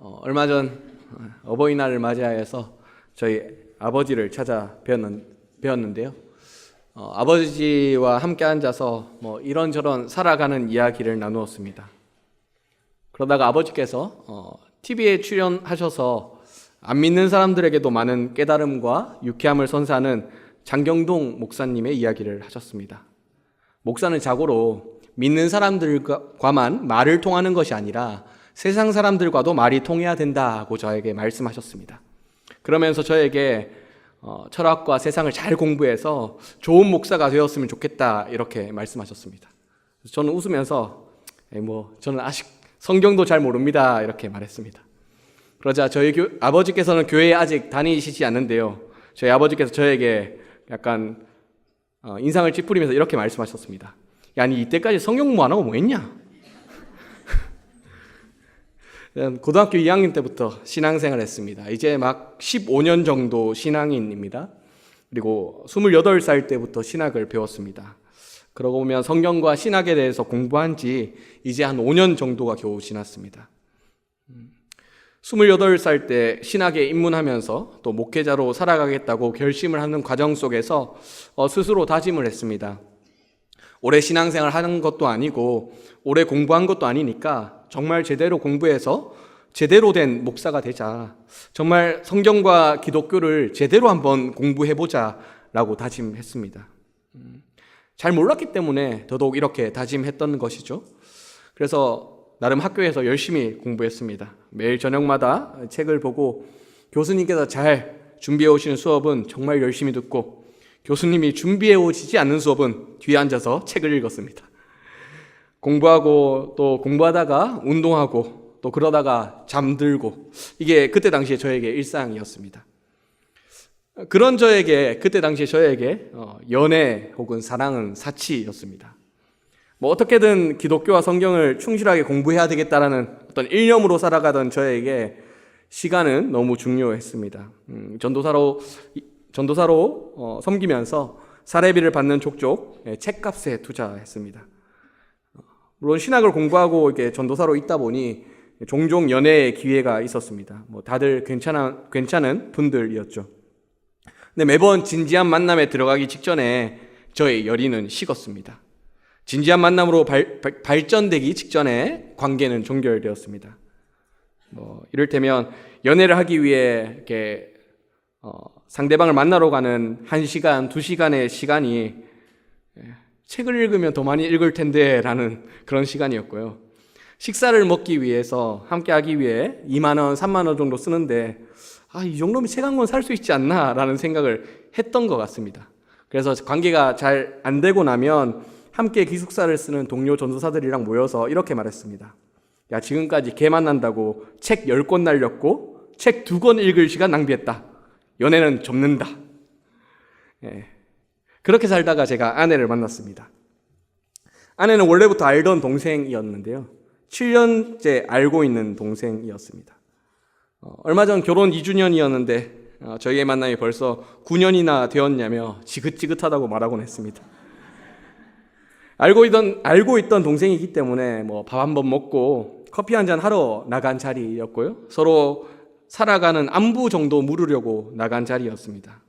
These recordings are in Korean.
얼마 전 어버이날을 맞이하여서 저희 아버지를 찾아 배웠는데요. 아버지와 함께 앉아서 이런저런 살아가는 이야기를 나누었습니다. 그러다가 아버지께서 TV에 출연하셔서 안 믿는 사람들에게도 많은 깨달음과 유쾌함을 선사하는 장경동 목사님의 이야기를 하셨습니다. 목사는 자고로 믿는 사람들과만 말을 통하는 것이 아니라 세상 사람들과도 말이 통해야 된다고 저에게 말씀하셨습니다. 그러면서 저에게 철학과 세상을 잘 공부해서 좋은 목사가 되었으면 좋겠다 이렇게 말씀하셨습니다. 저는 웃으면서 저는 아직 성경도 잘 모릅니다 이렇게 말했습니다. 그러자 저희 아버지께서는 교회에 아직 다니시지 않는데요, 저희 아버지께서 저에게 약간 인상을 찌푸리면서 이렇게 말씀하셨습니다. 야, 니 이때까지 성경 공부 안 하고 뭐 했냐? 고등학교 2학년 때부터 신앙생활을 했습니다. 이제 막 15년 정도 신앙인입니다. 그리고 28살 때부터 신학을 배웠습니다. 그러고 보면 성경과 신학에 대해서 공부한 지 이제 한 5년 정도가 겨우 지났습니다. 28살 때 신학에 입문하면서 또 목회자로 살아가겠다고 결심을 하는 과정 속에서 스스로 다짐을 했습니다. 오래 신앙생활 하는 것도 아니고 오래 공부한 것도 아니니까 정말 제대로 공부해서 제대로 된 목사가 되자, 정말 성경과 기독교를 제대로 한번 공부해보자 라고 다짐했습니다. 잘 몰랐기 때문에 더더욱 이렇게 다짐했던 것이죠. 그래서 나름 학교에서 열심히 공부했습니다. 매일 저녁마다 책을 보고 교수님께서 잘 준비해 오시는 수업은 정말 열심히 듣고, 교수님이 준비해 오시지 않는 수업은 뒤에 앉아서 책을 읽었습니다. 공부하고 또 공부하다가 운동하고 또 그러다가 잠들고, 이게 그때 당시에 저에게 일상이었습니다. 그런 그때 당시에 저에게 연애 혹은 사랑은 사치였습니다. 어떻게든 기독교와 성경을 충실하게 공부해야 되겠다라는 어떤 일념으로 살아가던 저에게 시간은 너무 중요했습니다. 전도사로 섬기면서 사례비를 받는 족족 책값에 투자했습니다. 물론 신학을 공부하고 이렇게 전도사로 있다 보니 종종 연애의 기회가 있었습니다. 다들 괜찮은 분들이었죠. 근데 매번 진지한 만남에 들어가기 직전에 저의 열의는 식었습니다. 진지한 만남으로 발전되기 직전에 관계는 종결되었습니다. 이를테면 연애를 하기 위해 이렇게 상대방을 만나러 가는 1시간, 2시간의 시간이 책을 읽으면 더 많이 읽을 텐데 라는 그런 시간이었고요. 식사를 먹기 위해서, 함께 하기 위해 2만 원, 3만 원 정도 쓰는데 이 정도면 책 한 권 살 수 있지 않나 라는 생각을 했던 것 같습니다. 그래서 관계가 잘 안 되고 나면 함께 기숙사를 쓰는 동료 전도사들이랑 모여서 이렇게 말했습니다. 야, 지금까지 걔 만난다고 책 10권 날렸고 책 2권 읽을 시간 낭비했다. 연애는 접는다. 그렇게 살다가 제가 아내를 만났습니다. 아내는 원래부터 알던 동생이었는데요, 7년째 알고 있는 동생이었습니다. 얼마 전 결혼 2주년이었는데 저희의 만남이 벌써 9년이나 되었냐며 지긋지긋하다고 말하곤 했습니다. 알고 있던 동생이기 때문에 밥 한 번 먹고 커피 한 잔 하러 나간 자리였고요, 서로 살아가는 안부 정도 물으려고 나간 자리였습니다.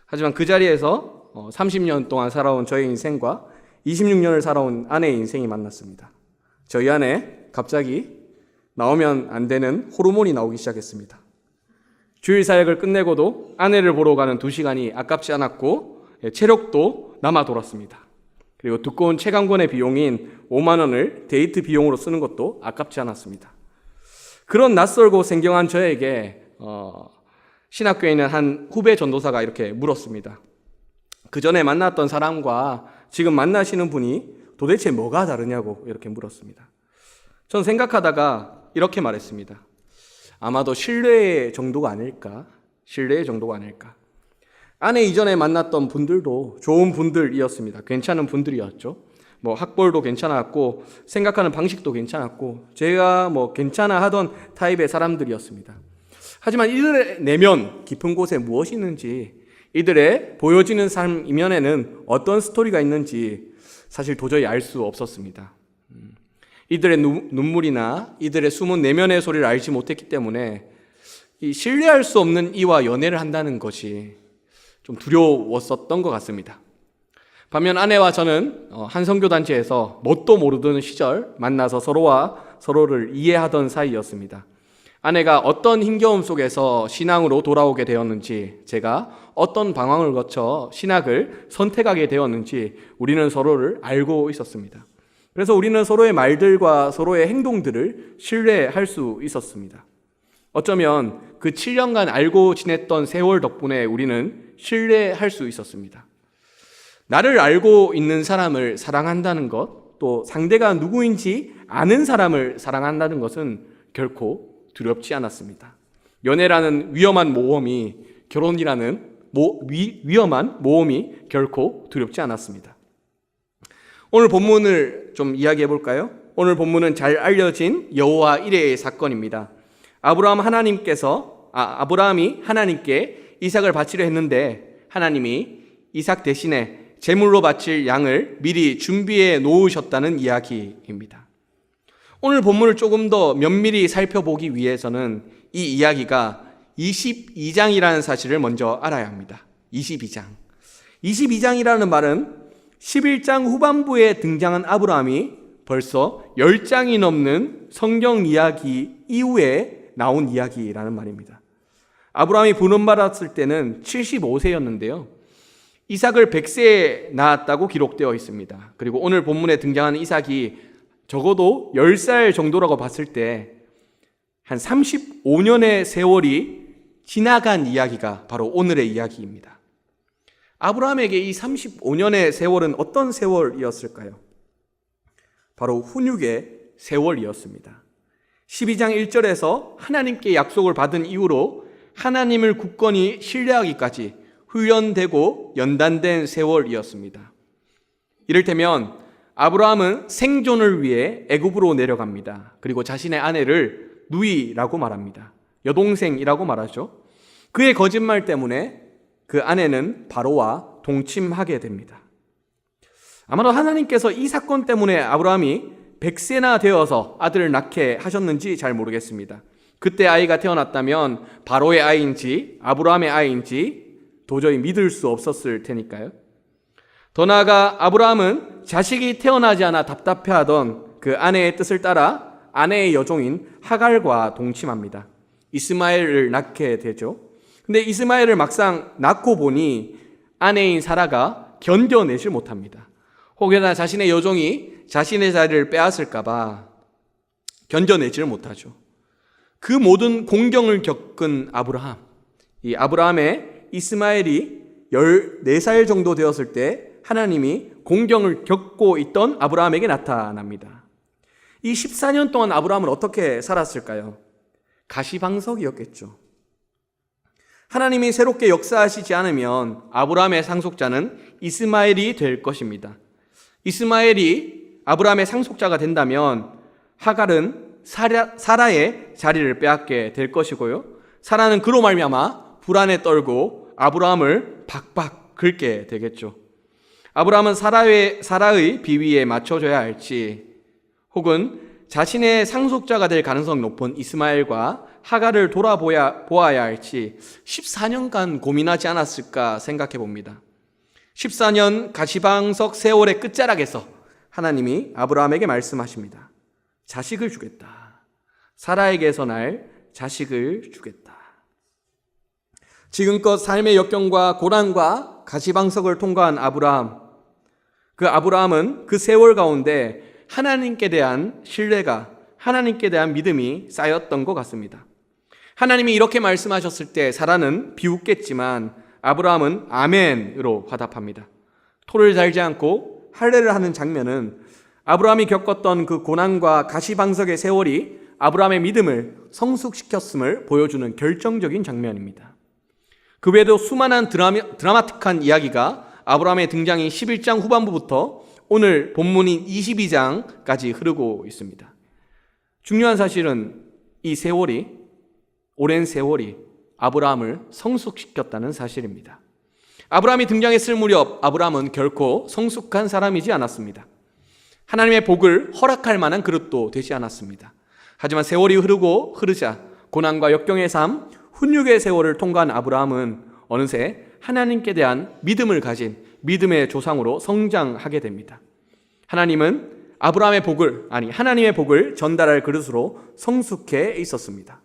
하지만 그 자리에서 30년 동안 살아온 저의 인생과 26년을 살아온 아내의 인생이 만났습니다. 저희 아내 갑자기 나오면 안 되는 호르몬이 나오기 시작했습니다. 주일 사역을 끝내고도 아내를 보러 가는 2시간이 아깝지 않았고 체력도 남아 돌았습니다. 그리고 두꺼운 책 한 권의 비용인 5만 원을 데이트 비용으로 쓰는 것도 아깝지 않았습니다. 그런 낯설고 생경한 저에게 신학교에 있는 한 후배 전도사가 이렇게 물었습니다. 그 전에 만났던 사람과 지금 만나시는 분이 도대체 뭐가 다르냐고 이렇게 물었습니다. 전 생각하다가 이렇게 말했습니다. 아마도 신뢰의 정도가 아닐까? 신뢰의 정도가 아닐까? 아내 이전에 만났던 분들도 좋은 분들이었습니다. 괜찮은 분들이었죠. 학벌도 괜찮았고 생각하는 방식도 괜찮았고 제가 괜찮아 하던 타입의 사람들이었습니다. 하지만 이들의 내면 깊은 곳에 무엇이 있는지, 이들의 보여지는 삶 이면에는 어떤 스토리가 있는지 사실 도저히 알 수 없었습니다. 이들의 눈물이나 이들의 숨은 내면의 소리를 알지 못했기 때문에 이 신뢰할 수 없는 이와 연애를 한다는 것이 좀 두려웠었던 것 같습니다. 반면 아내와 저는 한 선교단체에서 뭣도 모르던 시절 만나서 서로를 이해하던 사이였습니다. 아내가 어떤 힘겨움 속에서 신앙으로 돌아오게 되었는지, 제가 어떤 방황을 거쳐 신학을 선택하게 되었는지 우리는 서로를 알고 있었습니다. 그래서 우리는 서로의 말들과 서로의 행동들을 신뢰할 수 있었습니다. 어쩌면 그 7년간 알고 지냈던 세월 덕분에 우리는 신뢰할 수 있었습니다. 나를 알고 있는 사람을 사랑한다는 것, 또 상대가 누구인지 아는 사람을 사랑한다는 것은 결코 두렵지 않았습니다. 연애라는 위험한 모험이, 결혼이라는 위험한 모험이 결코 두렵지 않았습니다. 오늘 본문을 좀 이야기해 볼까요? 오늘 본문은 잘 알려진 여호와 이레의 사건입니다. 아브라함이 하나님께 이삭을 바치려 했는데 하나님이 이삭 대신에 제물로 바칠 양을 미리 준비해 놓으셨다는 이야기입니다. 오늘 본문을 조금 더 면밀히 살펴보기 위해서는 이 이야기가 22장이라는 사실을 먼저 알아야 합니다. 22장이라는 말은 11장 후반부에 등장한 아브라함이 벌써 10장이 넘는 성경 이야기 이후에 나온 이야기라는 말입니다. 아브라함이 부름받았을 때는 75세였는데요. 이삭을 100세에 낳았다고 기록되어 있습니다. 그리고 오늘 본문에 등장하는 이삭이 적어도 10살 정도라고 봤을 때 한 35년의 세월이 지나간 이야기가 바로 오늘의 이야기입니다. 아브라함에게 이 35년의 세월은 어떤 세월이었을까요? 바로 훈육의 세월이었습니다. 12장 1절에서 하나님께 약속을 받은 이후로 하나님을 굳건히 신뢰하기까지 훈련되고 연단된 세월이었습니다. 이를테면 아브라함은 생존을 위해 애굽으로 내려갑니다. 그리고 자신의 아내를 누이라고 말합니다. 여동생이라고 말하죠. 그의 거짓말 때문에 그 아내는 바로와 동침하게 됩니다. 아마도 하나님께서 이 사건 때문에 아브라함이 100세나 되어서 아들을 낳게 하셨는지 잘 모르겠습니다. 그때 아이가 태어났다면 바로의 아이인지 아브라함의 아이인지 도저히 믿을 수 없었을 테니까요. 더 나아가 아브라함은 자식이 태어나지 않아 답답해하던 그 아내의 뜻을 따라 아내의 여종인 하갈과 동침합니다. 이스마엘을 낳게 되죠. 근데 이스마엘을 막상 낳고 보니 아내인 사라가 견뎌내질 못합니다. 혹여나 자신의 여종이 자신의 자리를 빼앗을까봐 견뎌내지를 못하죠. 그 모든 공경을 겪은 아브라함, 이 아브라함의 이스마엘이 14살 정도 되었을 때 하나님이 공경을 겪고 있던 아브라함에게 나타납니다. 이 14년 동안 아브라함은 어떻게 살았을까요? 가시방석이었겠죠. 하나님이 새롭게 역사하시지 않으면 아브라함의 상속자는 이스마엘이 될 것입니다. 이스마엘이 아브라함의 상속자가 된다면 하갈은 사라의 자리를 빼앗게 될 것이고요. 사라는 그로 말미암아 불안에 떨고 아브라함을 박박 긁게 되겠죠. 아브라함은 사라의 비위에 맞춰줘야 할지, 혹은 자신의 상속자가 될 가능성 높은 이스마엘과 하갈을 돌아보아야 할지 14년간 고민하지 않았을까 생각해 봅니다. 14년 가시방석 세월의 끝자락에서 하나님이 아브라함에게 말씀하십니다. 자식을 주겠다. 사라에게서 날 자식을 주겠다. 지금껏 삶의 역경과 고난과 가시방석을 통과한 아브라함, 그 아브라함은 그 세월 가운데 하나님께 대한 신뢰가, 하나님께 대한 믿음이 쌓였던 것 같습니다. 하나님이 이렇게 말씀하셨을 때 사라는 비웃겠지만 아브라함은 아멘으로 화답합니다. 토를 달지 않고 할례를 하는 장면은 아브라함이 겪었던 그 고난과 가시방석의 세월이 아브라함의 믿음을 성숙시켰음을 보여주는 결정적인 장면입니다. 그 외에도 수많은 드라마틱한 이야기가 아브라함의 등장인 11장 후반부부터 오늘 본문인 22장까지 흐르고 있습니다. 중요한 사실은 이 세월이, 오랜 세월이 아브라함을 성숙시켰다는 사실입니다. 아브라함이 등장했을 무렵 아브라함은 결코 성숙한 사람이지 않았습니다. 하나님의 복을 허락할 만한 그릇도 되지 않았습니다. 하지만 세월이 흐르자 고난과 역경의 삶, 훈육의 세월을 통과한 아브라함은 어느새 하나님께 대한 믿음을 가진 믿음의 조상으로 성장하게 됩니다. 하나님은 하나님의 복을 전달할 그릇으로 성숙해 있었습니다.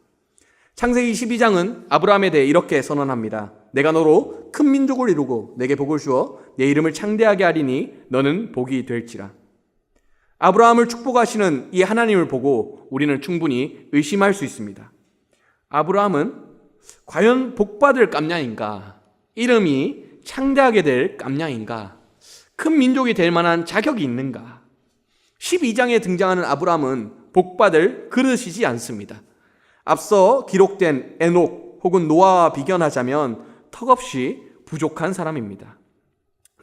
창세기 12장은 아브라함에 대해 이렇게 선언합니다. 내가 너로 큰 민족을 이루고 내게 복을 주어 내 이름을 창대하게 하리니 너는 복이 될지라. 아브라함을 축복하시는 이 하나님을 보고 우리는 충분히 의심할 수 있습니다. 아브라함은 과연 복받을 깜냥인가? 이름이 창대하게 될 깜냥인가? 큰 민족이 될 만한 자격이 있는가? 12장에 등장하는 아브라함은 복받을 그릇이지 않습니다. 앞서 기록된 에녹 혹은 노아와 비견하자면 턱없이 부족한 사람입니다.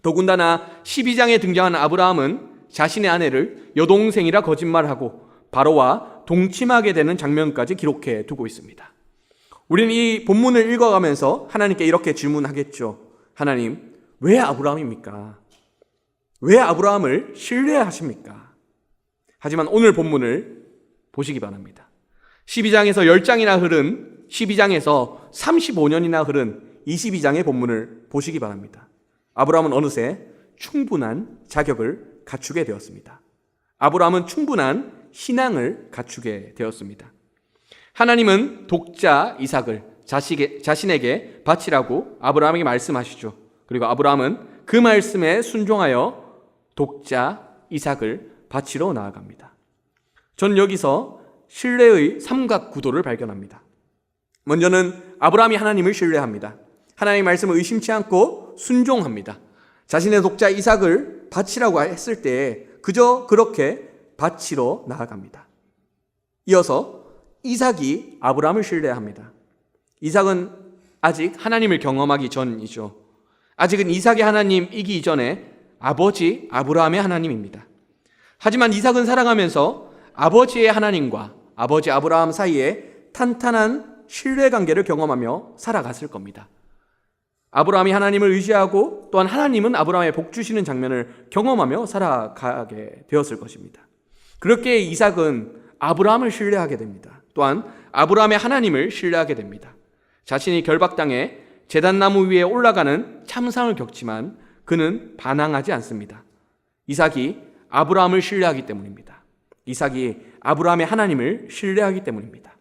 더군다나 12장에 등장하는 아브라함은 자신의 아내를 여동생이라 거짓말하고 바로와 동침하게 되는 장면까지 기록해 두고 있습니다. 우리는 이 본문을 읽어가면서 하나님께 이렇게 질문하겠죠. 하나님, 왜 아브라함입니까? 왜 아브라함을 신뢰하십니까? 하지만 오늘 본문을 보시기 바랍니다. 12장에서 10장이나 흐른 12장에서 35년이나 흐른 22장의 본문을 보시기 바랍니다. 아브라함은 어느새 충분한 자격을 갖추게 되었습니다. 아브라함은 충분한 신앙을 갖추게 되었습니다. 하나님은 독자 이삭을 자신에게 바치라고 아브라함에게 말씀하시죠. 그리고 아브라함은 그 말씀에 순종하여 독자 이삭을 바치러 나아갑니다. 전 여기서 신뢰의 삼각구도를 발견합니다. 먼저는 아브라함이 하나님을 신뢰합니다. 하나님의 말씀을 의심치 않고 순종합니다. 자신의 독자 이삭을 바치라고 했을 때 그저 그렇게 바치러 나아갑니다. 이어서 이삭이 아브라함을 신뢰합니다. 이삭은 아직 하나님을 경험하기 전이죠. 아직은 이삭의 하나님이기 이전에 아버지 아브라함의 하나님입니다. 하지만 이삭은 살아가면서 아버지의 하나님과 아버지 아브라함 사이에 탄탄한 신뢰관계를 경험하며 살아갔을 겁니다. 아브라함이 하나님을 의지하고 또한 하나님은 아브라함의 복 주시는 장면을 경험하며 살아가게 되었을 것입니다. 그렇게 이삭은 아브라함을 신뢰하게 됩니다. 또한 아브라함의 하나님을 신뢰하게 됩니다. 자신이 결박당해 제단나무 위에 올라가는 참상을 겪지만 그는 반항하지 않습니다. 이삭이 아브라함을 신뢰하기 때문입니다. 이삭이 아브라함의 하나님을 신뢰하기 때문입니다.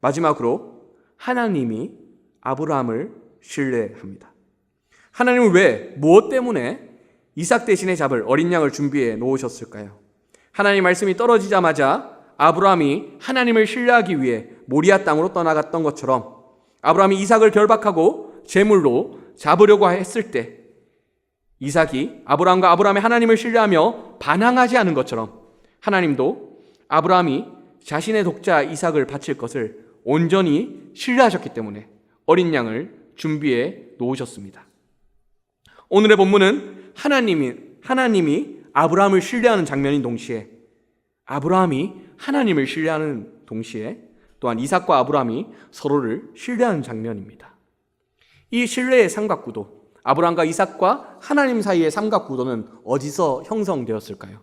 마지막으로 하나님이 아브라함을 신뢰합니다. 하나님은 왜, 무엇 때문에 이삭 대신에 잡을 어린 양을 준비해 놓으셨을까요? 하나님 말씀이 떨어지자마자 아브라함이 하나님을 신뢰하기 위해 모리아 땅으로 떠나갔던 것처럼 아브라함이 이삭을 결박하고 제물로 잡으려고 했을 때 이삭이 아브라함과 아브라함의 하나님을 신뢰하며 반항하지 않은 것처럼 하나님도 아브라함이 자신의 독자 이삭을 바칠 것을 온전히 신뢰하셨기 때문에 어린 양을 준비해 놓으셨습니다. 오늘의 본문은 하나님이 아브라함을 신뢰하는 장면인 동시에 아브라함이 하나님을 신뢰하는 동시에 또한 이삭과 아브라함이 서로를 신뢰하는 장면입니다. 이 신뢰의 삼각구도, 아브라함과 이삭과 하나님 사이의 삼각구도는 어디서 형성되었을까요?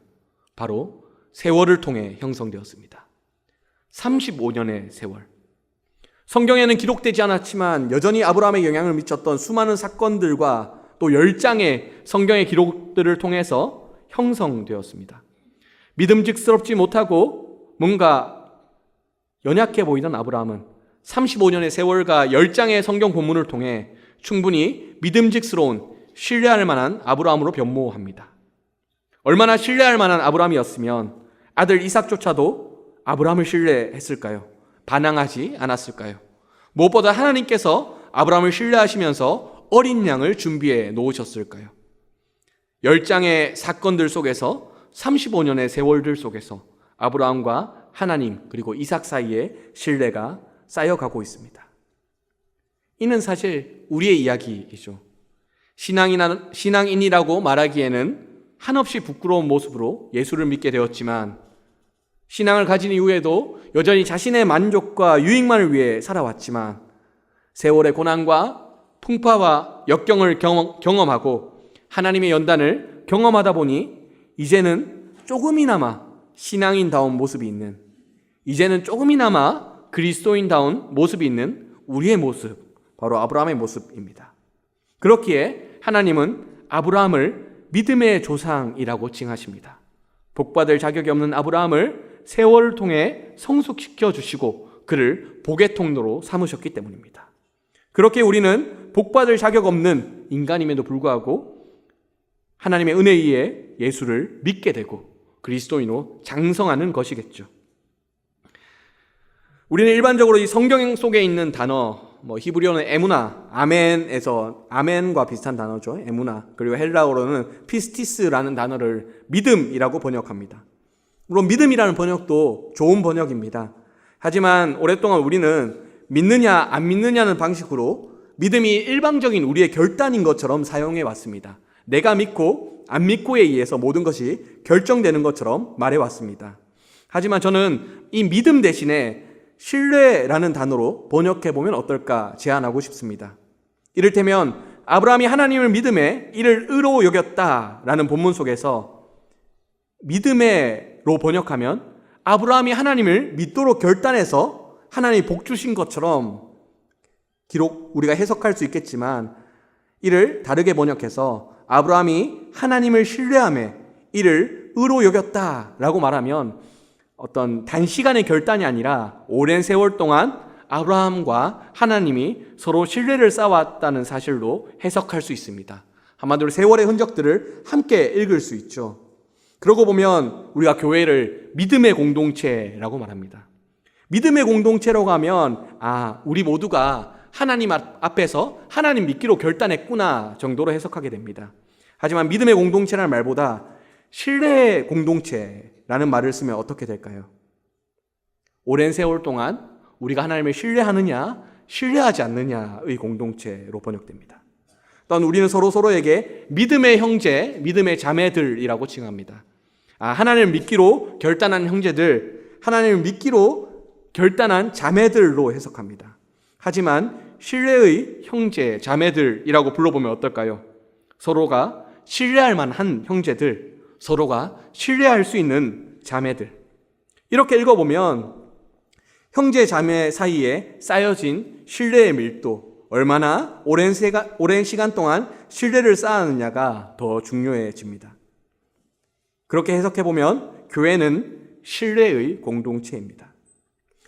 바로 세월을 통해 형성되었습니다. 35년의 세월. 성경에는 기록되지 않았지만 여전히 아브라함에 영향을 미쳤던 수많은 사건들과 또 10장의 성경의 기록들을 통해서 형성되었습니다. 믿음직스럽지 못하고 뭔가 연약해 보이던 아브라함은 35년의 세월과 10장의 성경 본문을 통해 충분히 믿음직스러운 신뢰할 만한 아브라함으로 변모합니다. 얼마나 신뢰할 만한 아브라함이었으면 아들 이삭조차도 아브라함을 신뢰했을까요? 반항하지 않았을까요? 무엇보다 하나님께서 아브라함을 신뢰하시면서 어린 양을 준비해 놓으셨을까요? 10장의 사건들 속에서 35년의 세월들 속에서 아브라함과 하나님 그리고 이삭 사이에 신뢰가 쌓여가고 있습니다. 이는 사실 우리의 이야기이죠. 신앙인이라고 말하기에는 한없이 부끄러운 모습으로 예수를 믿게 되었지만 신앙을 가진 이후에도 여전히 자신의 만족과 유익만을 위해 살아왔지만 세월의 고난과 풍파와 역경을 경험하고 하나님의 연단을 경험하다 보니 이제는 조금이나마 신앙인다운 모습이 있는, 이제는 조금이나마 그리스도인다운 모습이 있는 우리의 모습, 바로 아브라함의 모습입니다. 그렇기에 하나님은 아브라함을 믿음의 조상이라고 칭하십니다. 복받을 자격이 없는 아브라함을 세월을 통해 성숙시켜 주시고 그를 복의 통로로 삼으셨기 때문입니다. 그렇게 우리는 복받을 자격 없는 인간임에도 불구하고 하나님의 은혜에 의해 예수를 믿게 되고 그리스도인으로 장성하는 것이겠죠. 우리는 일반적으로 이 성경 속에 있는 단어, 히브리어는 에무나, 아멘에서 아멘과 비슷한 단어죠. 에무나. 그리고 헬라어로는 피스티스라는 단어를 믿음이라고 번역합니다. 물론 믿음이라는 번역도 좋은 번역입니다. 하지만 오랫동안 우리는 믿느냐 안 믿느냐는 방식으로 믿음이 일방적인 우리의 결단인 것처럼 사용해 왔습니다. 내가 믿고 안 믿고에 의해서 모든 것이 결정되는 것처럼 말해 왔습니다. 하지만 저는 이 믿음 대신에 신뢰라는 단어로 번역해 보면 어떨까 제안하고 싶습니다. 이를테면 아브라함이 하나님을 믿음에 이를 의로 여겼다라는 본문 속에서 믿음에로 번역하면 아브라함이 하나님을 믿도록 결단해서 하나님이 복 주신 것처럼 우리가 해석할 수 있겠지만, 이를 다르게 번역해서 아브라함이 하나님을 신뢰하며 이를 의로 여겼다라고 말하면 어떤 단시간의 결단이 아니라 오랜 세월 동안 아브라함과 하나님이 서로 신뢰를 쌓아왔다는 사실로 해석할 수 있습니다. 한마디로 세월의 흔적들을 함께 읽을 수 있죠. 그러고 보면 우리가 교회를 믿음의 공동체라고 말합니다. 믿음의 공동체라고 하면 우리 모두가 하나님 앞에서 하나님 믿기로 결단했구나 정도로 해석하게 됩니다. 하지만 믿음의 공동체라는 말보다 신뢰의 공동체라는 말을 쓰면 어떻게 될까요? 오랜 세월 동안 우리가 하나님을 신뢰하느냐 신뢰하지 않느냐의 공동체로 번역됩니다. 또한 우리는 서로에게 믿음의 형제, 믿음의 자매들이라고 칭합니다. 하나님을 믿기로 결단한 형제들, 하나님을 믿기로 결단한 자매들로 해석합니다. 하지만 신뢰의 형제, 자매들이라고 불러보면 어떨까요? 서로가 신뢰할 만한 형제들, 서로가 신뢰할 수 있는 자매들. 이렇게 읽어보면 형제, 자매 사이에 쌓여진 신뢰의 밀도, 얼마나 오랜 시간 동안 신뢰를 쌓았느냐가 더 중요해집니다. 그렇게 해석해보면 교회는 신뢰의 공동체입니다.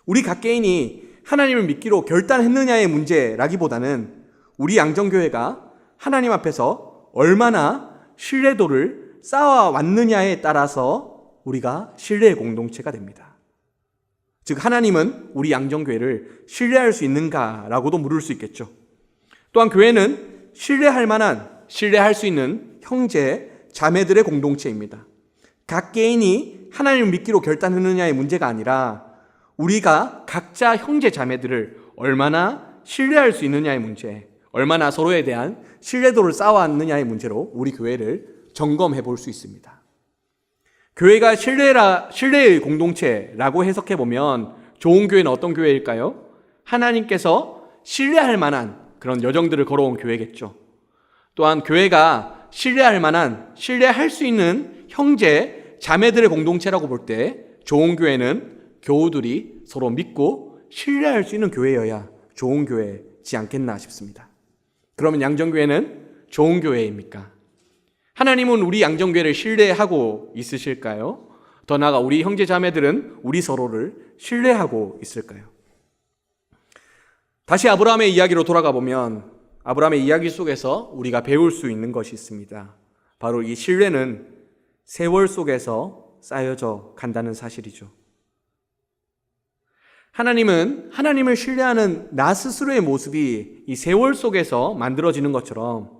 우리 각 개인이 하나님을 믿기로 결단했느냐의 문제라기보다는 우리 양정교회가 하나님 앞에서 얼마나 신뢰도를 쌓아왔느냐에 따라서 우리가 신뢰의 공동체가 됩니다. 즉 하나님은 우리 양정교회를 신뢰할 수 있는가라고도 물을 수 있겠죠. 또한 교회는 신뢰할 수 있는 형제, 자매들의 공동체입니다. 각 개인이 하나님을 믿기로 결단했느냐의 문제가 아니라 우리가 각자 형제, 자매들을 얼마나 신뢰할 수 있느냐의 문제, 얼마나 서로에 대한 신뢰도를 쌓아왔느냐의 문제로 우리 교회를 점검해 볼 수 있습니다. 교회가 신뢰의 공동체라고 해석해 보면 좋은 교회는 어떤 교회일까요? 하나님께서 신뢰할 만한 그런 여정들을 걸어온 교회겠죠. 또한 교회가 신뢰할 수 있는 형제, 자매들의 공동체라고 볼 때 좋은 교회는 교우들이 서로 믿고 신뢰할 수 있는 교회여야 좋은 교회지 않겠나 싶습니다. 그러면 양정교회는 좋은 교회입니까? 하나님은 우리 양정교회를 신뢰하고 있으실까요? 더 나아가 우리 형제 자매들은 우리 서로를 신뢰하고 있을까요? 다시 아브라함의 이야기로 돌아가 보면 아브라함의 이야기 속에서 우리가 배울 수 있는 것이 있습니다. 바로 이 신뢰는 세월 속에서 쌓여져 간다는 사실이죠. 하나님은 하나님을 신뢰하는 나 스스로의 모습이 이 세월 속에서 만들어지는 것처럼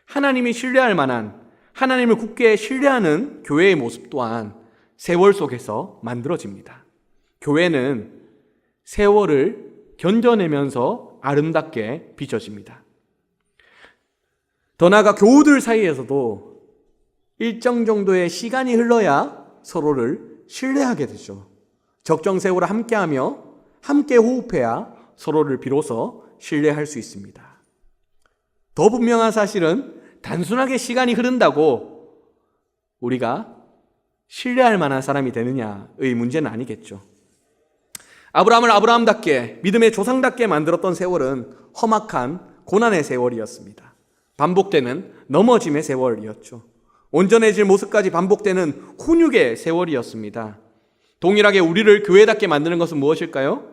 하나님이 신뢰할 만한, 하나님을 굳게 신뢰하는 교회의 모습 또한 세월 속에서 만들어집니다. 교회는 세월을 견뎌내면서 아름답게 빚어집니다. 더 나아가 교우들 사이에서도 일정 정도의 시간이 흘러야 서로를 신뢰하게 되죠. 적정세월을 함께하며 함께 호흡해야 서로를 비로소 신뢰할 수 있습니다. 더 분명한 사실은 단순하게 시간이 흐른다고 우리가 신뢰할 만한 사람이 되느냐의 문제는 아니겠죠. 아브라함을 아브라함답게 믿음의 조상답게 만들었던 세월은 험악한 고난의 세월이었습니다. 반복되는 넘어짐의 세월이었죠. 온전해질 모습까지 반복되는 훈육의 세월이었습니다. 동일하게 우리를 교회답게 만드는 것은 무엇일까요?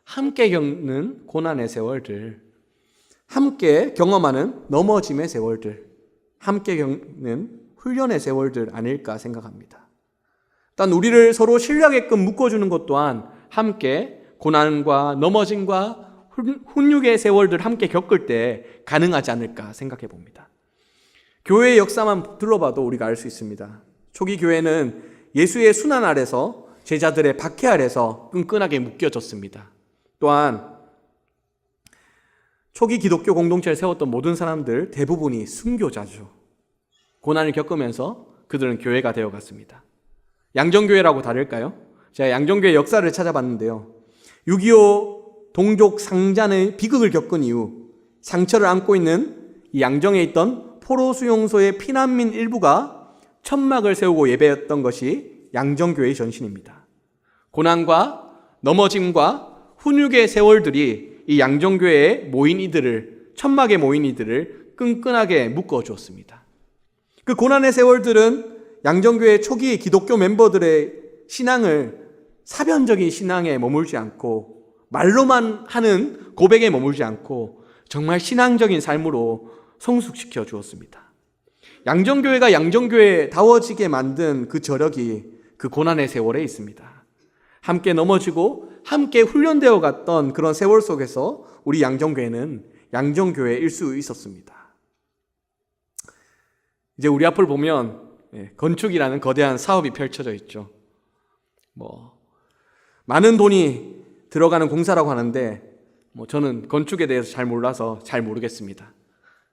함께 겪는 고난의 세월들, 함께 경험하는 넘어짐의 세월들, 함께 겪는 훈련의 세월들 아닐까 생각합니다. 일단 우리를 서로 신뢰하게끔 묶어주는 것 또한 함께 고난과 넘어짐과 훈육의 세월들 함께 겪을 때 가능하지 않을까 생각해 봅니다. 교회의 역사만 둘러봐도 우리가 알 수 있습니다. 초기 교회는 예수의 순환 아래서 제자들의 박해 아래서 끈끈하게 묶여졌습니다. 또한 초기 기독교 공동체를 세웠던 모든 사람들 대부분이 순교자죠. 고난을 겪으면서 그들은 교회가 되어갔습니다. 양정교회라고 다를까요? 제가 양정교회 역사를 찾아봤는데요. 6.25 동족 상잔의 비극을 겪은 이후 상처를 안고 있는 이 양정에 있던 포로 수용소의 피난민 일부가 천막을 세우고 예배했던 것이 양정교회의 전신입니다. 고난과 넘어짐과 훈육의 세월들이 이 양정교회에 모인 이들을, 천막에 모인 이들을 끈끈하게 묶어주었습니다. 그 고난의 세월들은 양정교회 초기 기독교 멤버들의 신앙을 사변적인 신앙에 머물지 않고 말로만 하는 고백에 머물지 않고 정말 신앙적인 삶으로 성숙시켜 주었습니다. 양정교회가 양정교회다워지게 만든 그 저력이 그 고난의 세월에 있습니다. 함께 넘어지고 함께 훈련되어 갔던 그런 세월 속에서 우리 양정교회는 양정교회일 수 있었습니다. 이제 우리 앞을 보면 건축이라는 거대한 사업이 펼쳐져 있죠. 많은 돈이 들어가는 공사라고 하는데 저는 건축에 대해서 잘 몰라서 잘 모르겠습니다.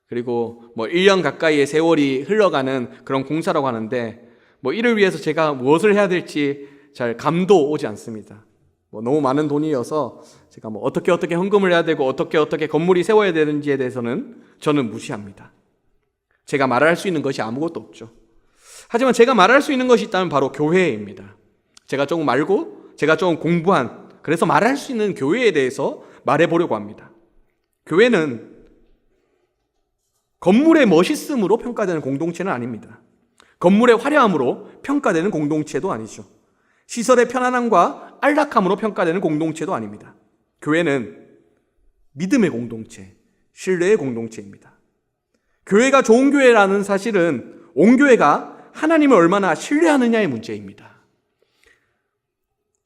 그리고 1년 가까이의 세월이 흘러가는 그런 공사라고 하는데 이를 위해서 제가 무엇을 해야 될지 잘 감도 오지 않습니다. 너무 많은 돈이어서 제가 어떻게 헌금을 해야 되고 어떻게 건물이 세워야 되는지에 대해서는 저는 무시합니다. 제가 말할 수 있는 것이 아무것도 없죠. 하지만 제가 말할 수 있는 것이 있다면 바로 교회입니다. 제가 조금 알고 제가 조금 공부한, 그래서 말할 수 있는 교회에 대해서 말해보려고 합니다. 교회는 건물의 멋있음으로 평가되는 공동체는 아닙니다. 건물의 화려함으로 평가되는 공동체도 아니죠. 시설의 편안함과 안락함으로 평가되는 공동체도 아닙니다. 교회는 믿음의 공동체, 신뢰의 공동체입니다. 교회가 좋은 교회라는 사실은 온 교회가 하나님을 얼마나 신뢰하느냐의 문제입니다.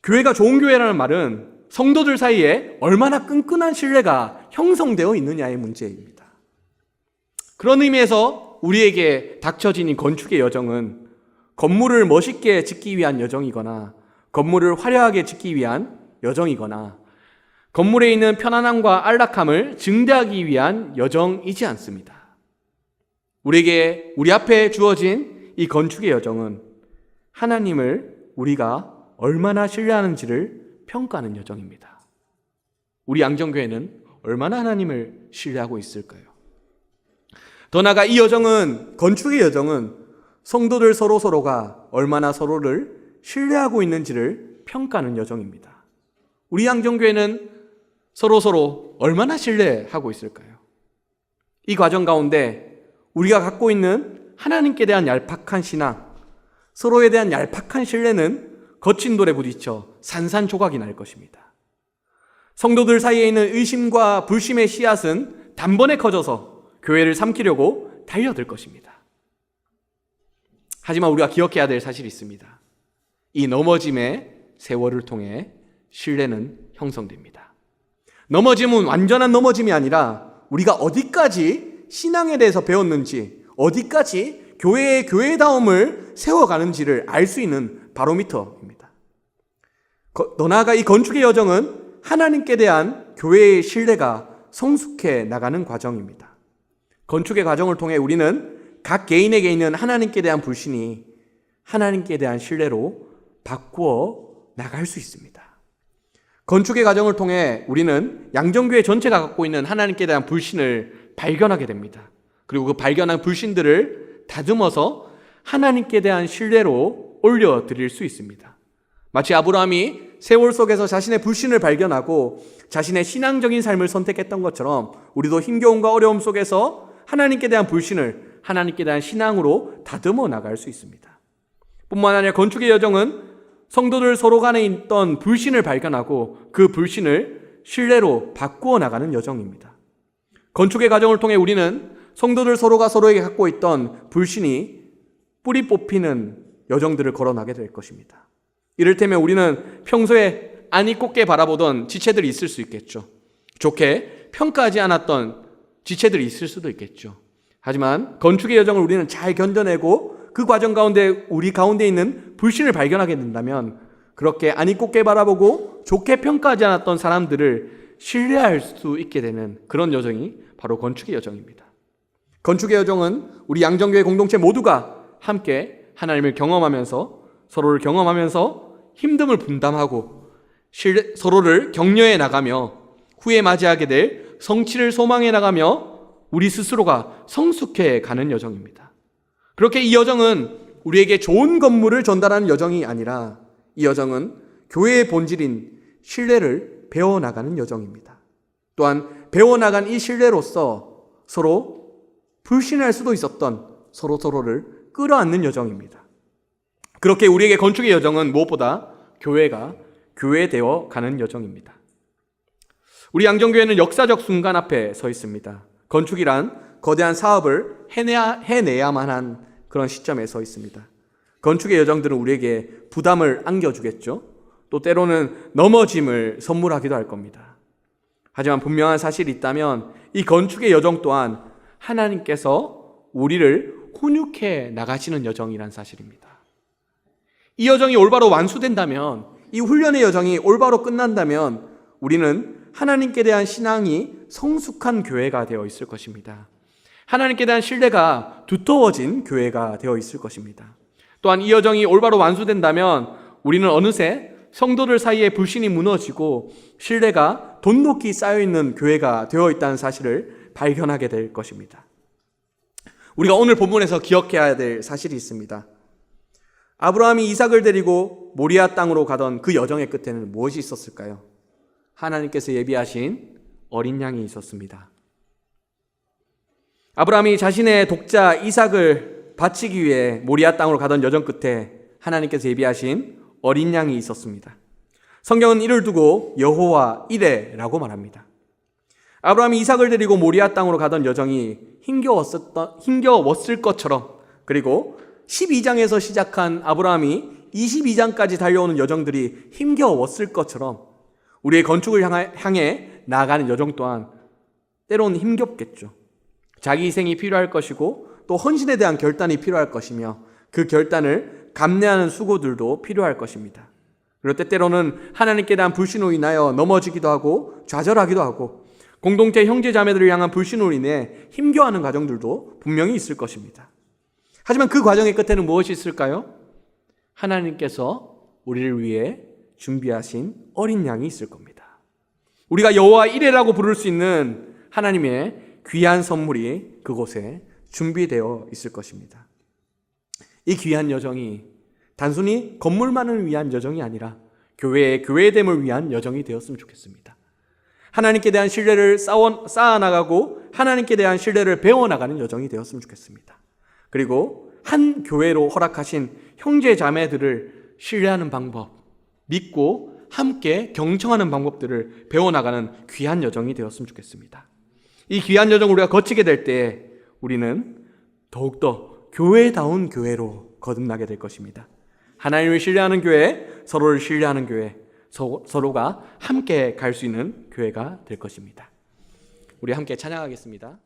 교회가 좋은 교회라는 말은 성도들 사이에 얼마나 끈끈한 신뢰가 형성되어 있느냐의 문제입니다. 그런 의미에서 우리에게 닥쳐진 이 건축의 여정은 건물을 멋있게 짓기 위한 여정이거나 건물을 화려하게 짓기 위한 여정이거나 건물에 있는 편안함과 안락함을 증대하기 위한 여정이지 않습니다. 우리에게 우리 앞에 주어진 이 건축의 여정은 하나님을 우리가 얼마나 신뢰하는지를 평가하는 여정입니다. 우리 양정교회는 얼마나 하나님을 신뢰하고 있을까요? 더 나아가 이 여정은, 건축의 여정은 성도들 서로가 얼마나 서로를 신뢰하고 있는지를 평가하는 여정입니다. 우리 양정교회는 서로 얼마나 신뢰하고 있을까요? 이 과정 가운데 우리가 갖고 있는 하나님께 대한 얄팍한 신앙, 서로에 대한 얄팍한 신뢰는 거친 돌에 부딪혀 산산조각이 날 것입니다. 성도들 사이에 있는 의심과 불심의 씨앗은 단번에 커져서 교회를 삼키려고 달려들 것입니다. 하지만 우리가 기억해야 될 사실이 있습니다. 이 넘어짐의 세월을 통해 신뢰는 형성됩니다. 넘어짐은 완전한 넘어짐이 아니라 우리가 어디까지 신앙에 대해서 배웠는지, 어디까지 교회의 교회다움을 세워가는지를 알 수 있는 바로미터입니다. 더 나아가 이 건축의 여정은 하나님께 대한 교회의 신뢰가 성숙해 나가는 과정입니다. 건축의 과정을 통해 우리는 각 개인에게 있는 하나님께 대한 불신이 하나님께 대한 신뢰로 바꾸어 나갈 수 있습니다. 건축의 과정을 통해 우리는 양정교회 전체가 갖고 있는 하나님께 대한 불신을 발견하게 됩니다. 그리고 그 발견한 불신들을 다듬어서 하나님께 대한 신뢰로 올려드릴 수 있습니다. 마치 아브라함이 세월 속에서 자신의 불신을 발견하고 자신의 신앙적인 삶을 선택했던 것처럼 우리도 힘겨움과 어려움 속에서 하나님께 대한 불신을 하나님께 대한 신앙으로 다듬어 나갈 수 있습니다. 뿐만 아니라 건축의 여정은 성도들 서로 간에 있던 불신을 발견하고 그 불신을 신뢰로 바꾸어 나가는 여정입니다. 건축의 과정을 통해 우리는 성도들 서로가 서로에게 갖고 있던 불신이 뿌리 뽑히는 여정들을 걸어나게 될 것입니다. 이를테면 우리는 평소에 안이 곱게 바라보던 지체들이 있을 수 있겠죠. 좋게 평가하지 않았던 지체들이 있을 수도 있겠죠. 하지만 건축의 여정을 우리는 잘 견뎌내고 그 과정 가운데 우리 가운데 있는 불신을 발견하게 된다면 그렇게 안이 곱게 바라보고 좋게 평가하지 않았던 사람들을 신뢰할 수 있게 되는 그런 여정이 바로 건축의 여정입니다. 건축의 여정은 우리 양정교회 공동체 모두가 함께 하나님을 경험하면서 서로를 경험하면서 힘듦을 분담하고 서로를 격려해 나가며 후에 맞이하게 될 성취를 소망해 나가며 우리 스스로가 성숙해 가는 여정입니다. 그렇게 이 여정은 우리에게 좋은 건물을 전달하는 여정이 아니라 이 여정은 교회의 본질인 신뢰를 배워나가는 여정입니다. 또한 배워나간 이 신뢰로서 서로 불신할 수도 있었던 서로를 끌어안는 여정입니다. 그렇게 우리에게 건축의 여정은 무엇보다 교회가 교회되어 가는 여정입니다. 우리 양정교회는 역사적 순간 앞에 서 있습니다. 건축이란 거대한 사업을 해내야만 한 그런 시점에 서 있습니다. 건축의 여정들은 우리에게 부담을 안겨주겠죠. 또 때로는 넘어짐을 선물하기도 할 겁니다. 하지만 분명한 사실이 있다면 이 건축의 여정 또한 하나님께서 우리를 훈육해 나가시는 여정이란 사실입니다. 이 여정이 올바로 완수된다면, 이 훈련의 여정이 올바로 끝난다면 우리는 하나님께 대한 신앙이 성숙한 교회가 되어 있을 것입니다. 하나님께 대한 신뢰가 두터워진 교회가 되어 있을 것입니다. 또한 이 여정이 올바로 완수된다면 우리는 어느새 성도들 사이에 불신이 무너지고 신뢰가 돈독히 쌓여있는 교회가 되어 있다는 사실을 발견하게 될 것입니다. 우리가 오늘 본문에서 기억해야 될 사실이 있습니다. 아브라함이 이삭을 데리고 모리아 땅으로 가던 그 여정의 끝에는 무엇이 있었을까요? 하나님께서 예비하신 어린 양이 있었습니다. 아브라함이 자신의 독자 이삭을 바치기 위해 모리아 땅으로 가던 여정 끝에 하나님께서 예비하신 어린 양이 있었습니다. 성경은 이를 두고 여호와 이레라고 말합니다. 아브라함이 이삭을 데리고 모리아 땅으로 가던 여정이 힘겨웠을 것처럼, 그리고 12장에서 시작한 아브라함이 22장까지 달려오는 여정들이 힘겨웠을 것처럼 우리의 건축을 향해 나아가는 여정 또한 때로는 힘겹겠죠. 자기 희생이 필요할 것이고 또 헌신에 대한 결단이 필요할 것이며 그 결단을 감내하는 수고들도 필요할 것입니다. 그럴 때 때로는 하나님께 대한 불신으로 인하여 넘어지기도 하고 좌절하기도 하고 공동체 형제 자매들을 향한 불신으로 인해 힘겨워하는 과정들도 분명히 있을 것입니다. 하지만 그 과정의 끝에는 무엇이 있을까요? 하나님께서 우리를 위해 준비하신 어린 양이 있을 겁니다. 우리가 여호와 이레라고 부를 수 있는 하나님의 귀한 선물이 그곳에 준비되어 있을 것입니다. 이 귀한 여정이 단순히 건물만을 위한 여정이 아니라 교회의 교회됨을 위한 여정이 되었으면 좋겠습니다. 하나님께 대한 신뢰를 쌓아나가고 하나님께 대한 신뢰를 배워나가는 여정이 되었으면 좋겠습니다. 그리고 한 교회로 허락하신 형제 자매들을 신뢰하는 방법, 믿고 함께 경청하는 방법들을 배워나가는 귀한 여정이 되었으면 좋겠습니다. 이 귀한 여정을 우리가 거치게 될 때 우리는 더욱더 교회다운 교회로 거듭나게 될 것입니다. 하나님을 신뢰하는 교회, 서로를 신뢰하는 교회, 서로가 함께 갈 수 있는 교회가 될 것입니다. 우리 함께 찬양하겠습니다.